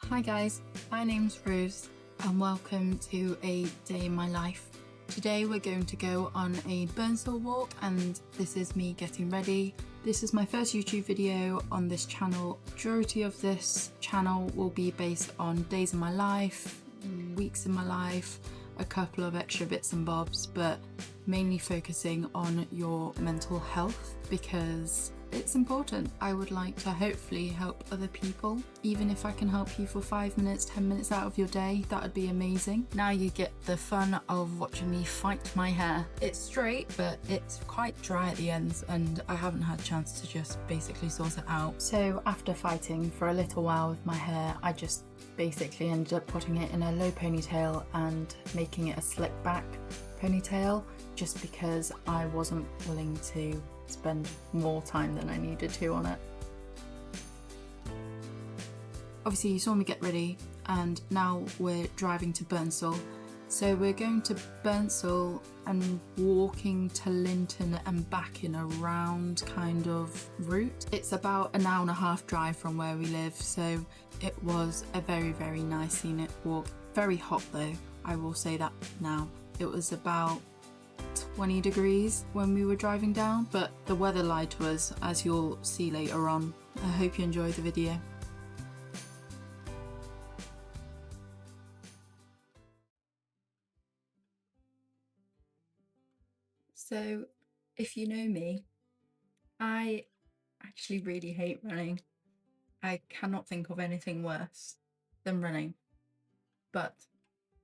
Hi guys, my name's Rose and welcome to a day in my life. Today we're going to go on a Burnsall walk and this is me getting ready. This is my first YouTube video on this channel. Majority of this channel will be based on days in my life, weeks in my life, a couple of extra bits and bobs, but mainly focusing on your mental health because it's important. I would like to hopefully help other people. Even if I can help you for 5 minutes, 10 minutes out of your day, that would be amazing. Now you get the fun of watching me fight my hair. It's straight, but it's quite dry at the ends and I haven't had a chance to just basically sort it out. So after fighting for a little while with my hair, I just basically ended up putting it in a low ponytail and making it a slick back ponytail just because I wasn't willing to spend more time than I needed to on it. Obviously you saw me get ready and now we're driving to Burnsall. So we're going to Burnsall and walking to Linton and back in a round kind of route. It's about an hour and a half drive from where we live, so it was a very, very nice scenic walk. Very hot though, I will say that now. It was about 20 degrees when we were driving down, but the weather lied to us, as you'll see later on. I hope you enjoy the video. So, if you know me, I actually really hate running. I cannot think of anything worse than running, but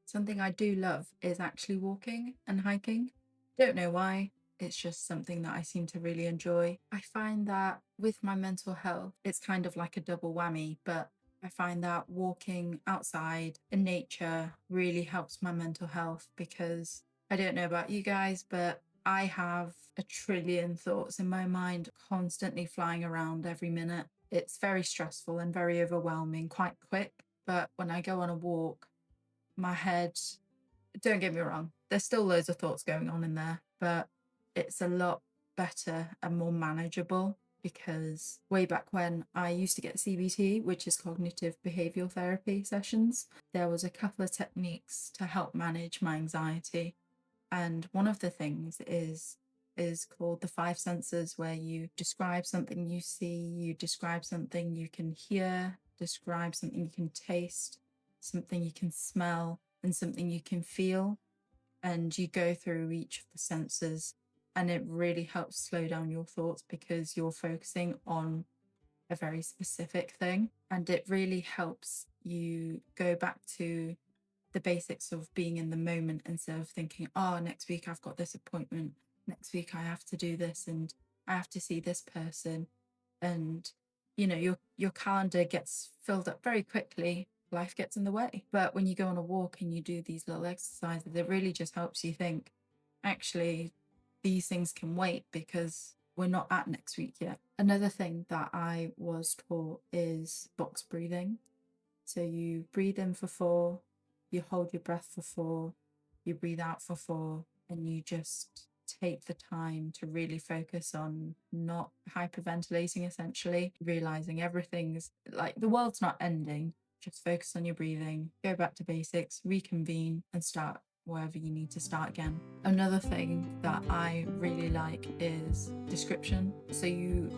something I do love is actually walking and hiking. Don't know why, it's just something that I seem to really enjoy. I find that with my mental health, it's kind of like a double whammy, but I find that walking outside in nature really helps my mental health because I don't know about you guys, but I have a trillion thoughts in my mind constantly flying around every minute. It's very stressful and very overwhelming quite quick, but when I go on a walk, my head, don't get me wrong, there's still loads of thoughts going on in there, but it's a lot better and more manageable because way back when I used to get CBT, which is cognitive behavioral therapy sessions, there was a couple of techniques to help manage my anxiety. And one of the things is called the five senses, where you describe something you see, you describe something you can hear, describe something you can taste, something you can smell, and something you can feel. And you go through each of the senses and it really helps slow down your thoughts because you're focusing on a very specific thing. And it really helps you go back to the basics of being in the moment instead of thinking, oh, next week I've got this appointment, next week I have to do this and I have to see this person. And you know, your calendar gets filled up very quickly, life gets in the way. But when you go on a walk and you do these little exercises, it really just helps you think, actually, these things can wait because we're not at next week yet. Another thing that I was taught is box breathing. So you breathe in for 4, you hold your breath for 4, you breathe out for 4, and you just take the time to really focus on not hyperventilating, essentially, realizing everything's like the world's not ending. Just focus on your breathing, go back to basics, reconvene, and start wherever you need to start again. Another thing that I really like is description. So you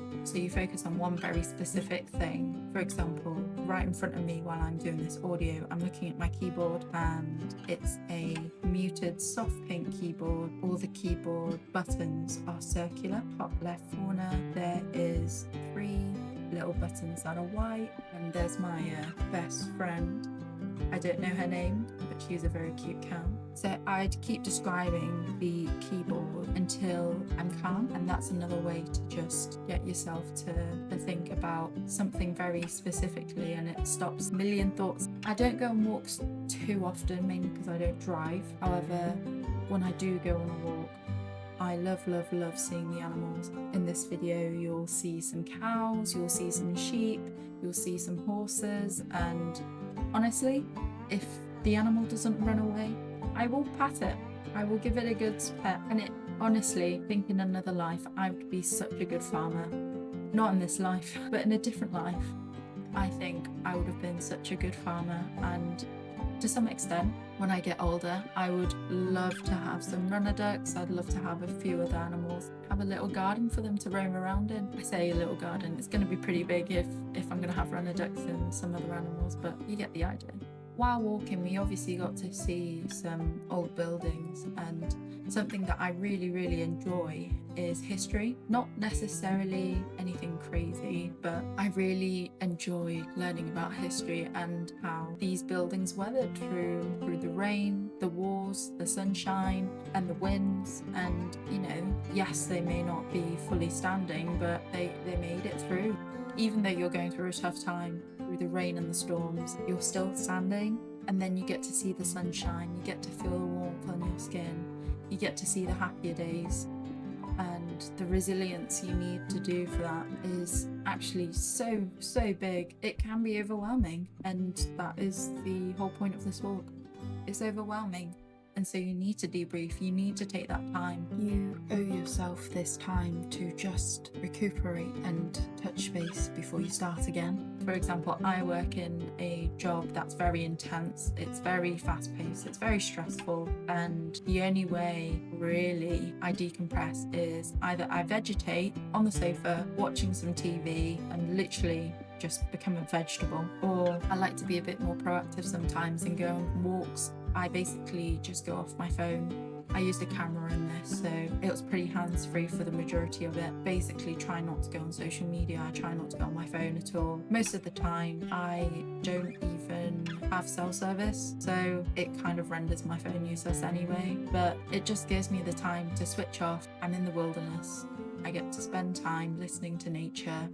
focus on one very specific thing. For example, right in front of me while I'm doing this audio, I'm looking at my keyboard and it's a muted soft pink keyboard. All the keyboard buttons are circular. Top left corner there is 3 little buttons that are white, and there's my best friend. I don't know her name, but she's a very cute cow. So I'd keep describing the keyboard until I'm calm, and that's another way to just get yourself to think about something very specifically, and it stops a million thoughts. I don't go on walks too often, mainly because I don't drive. However, when I do go on a walk, I love, love, love seeing the animals. In this video, you'll see some cows, you'll see some sheep, you'll see some horses, and honestly, if the animal doesn't run away, I will pat it. I will give it a good pet. And it honestly, I think in another life, I would be such a good farmer. Not in this life, but in a different life. I think I would have been such a good farmer, and to some extent, when I get older, I would love to have some runner ducks. I'd love to have a few other animals, have a little garden for them to roam around in. I say a little garden, it's going to be pretty big if I'm going to have runner ducks and some other animals, but you get the idea. While walking, we obviously got to see some old buildings, and something that I really enjoy is history. Not necessarily anything crazy, but I really enjoy learning about history and how these buildings weathered through the rain, the wars, the sunshine, and the winds. And yes, they may not be fully standing, but they made it through. Even though you're going through a tough time, through the rain and the storms, you're still standing, and then you get to see the sunshine, you get to feel the warmth on your skin, you get to see the happier days, and the resilience you need to do for that is actually so big. It can be overwhelming, and that is the whole point of this walk. It's overwhelming. And so you need to debrief, you need to take that time. You owe yourself this time to just recuperate and touch base before you start again. For example, I work in a job that's very intense, it's very fast paced, it's very stressful, and the only way really I decompress is either I vegetate on the sofa watching some TV and literally just become a vegetable, or I like to be a bit more proactive sometimes and go on walks. I basically just go off my phone. I used a camera in this, so it was pretty hands-free for the majority of it. Basically try not to go on social media, I try not to go on my phone at all. Most of the time I don't even have cell service, so it kind of renders my phone useless anyway, but it just gives me the time to switch off. I'm in the wilderness, I get to spend time listening to nature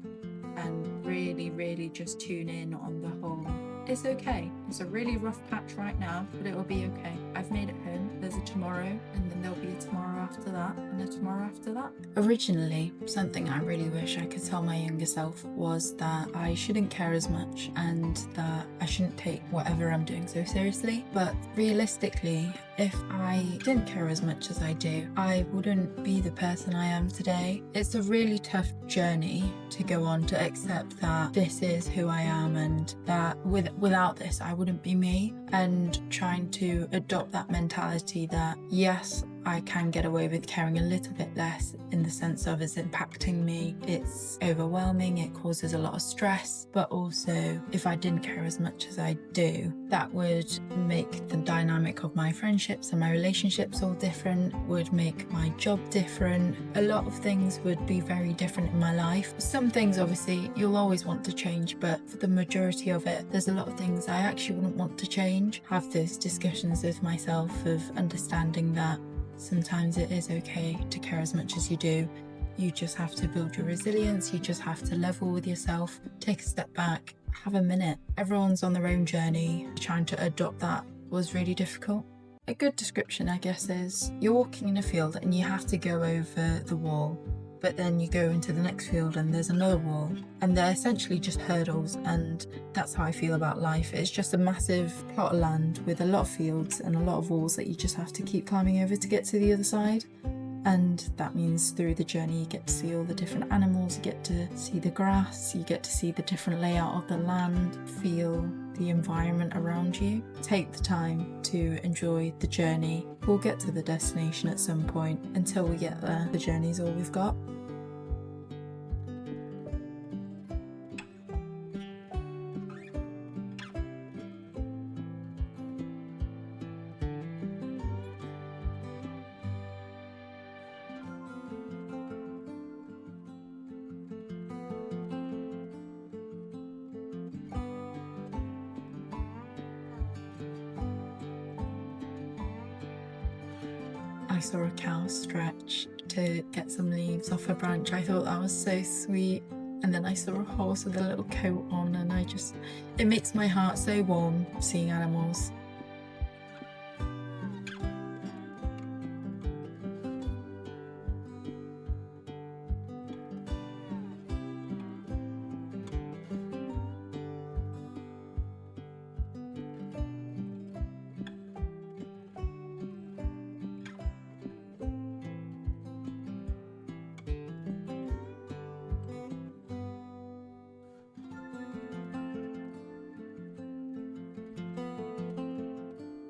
and really just tune in on the whole. It's okay. It's a really rough patch right now, but it will be okay. I've made it home. There's a tomorrow, and then there'll be a tomorrow after that, and a tomorrow after that. Originally, something I really wish I could tell my younger self was that I shouldn't care as much and that I shouldn't take whatever I'm doing so seriously. But realistically, if I didn't care as much as I do, I wouldn't be the person I am today. It's a really tough journey to go on to accept that this is who I am, and that without this I wouldn't be me, and trying to adopt that mentality that yes, I can get away with caring a little bit less in the sense of it's impacting me, it's overwhelming, it causes a lot of stress, but also if I didn't care as much as I do, that would make the dynamic of my friendships and my relationships all different, would make my job different. A lot of things would be very different in my life. Some things obviously you'll always want to change, but for the majority of it, there's a lot of things I actually wouldn't want to change. Have those discussions with myself of understanding that sometimes it is okay to care as much as you do. You just have to build your resilience, you just have to level with yourself, take a step back, have a minute. Everyone's on their own journey. Trying to adopt that was really difficult. A good description, I guess, is you're walking in a field and you have to go over the wall, but then you go into the next field and there's another wall, and they're essentially just hurdles. And that's how I feel about life. It's just a massive plot of land with a lot of fields and a lot of walls that you just have to keep climbing over to get to the other side. And that means through the journey you get to see all the different animals, you get to see the grass, you get to see the different layout of the land, feel the environment around you. Take the time to enjoy the journey. We'll get to the destination at some point. Until we get there, the journey's all we've got. I saw a cow stretch to get some leaves off a branch. I thought that was so sweet. And then I saw a horse with a little coat on, and it makes my heart so warm seeing animals.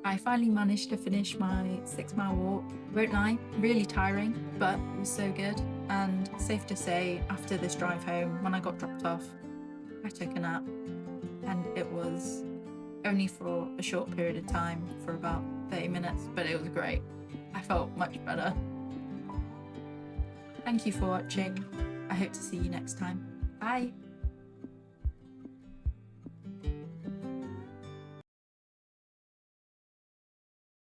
I finally managed to finish my 6-mile walk. Won't lie, really tiring, but it was so good. And safe to say, after this drive home, when I got dropped off, I took a nap, and it was only for a short period of time, for about 30 minutes, but it was great. I felt much better. Thank you for watching. I hope to see you next time. Bye!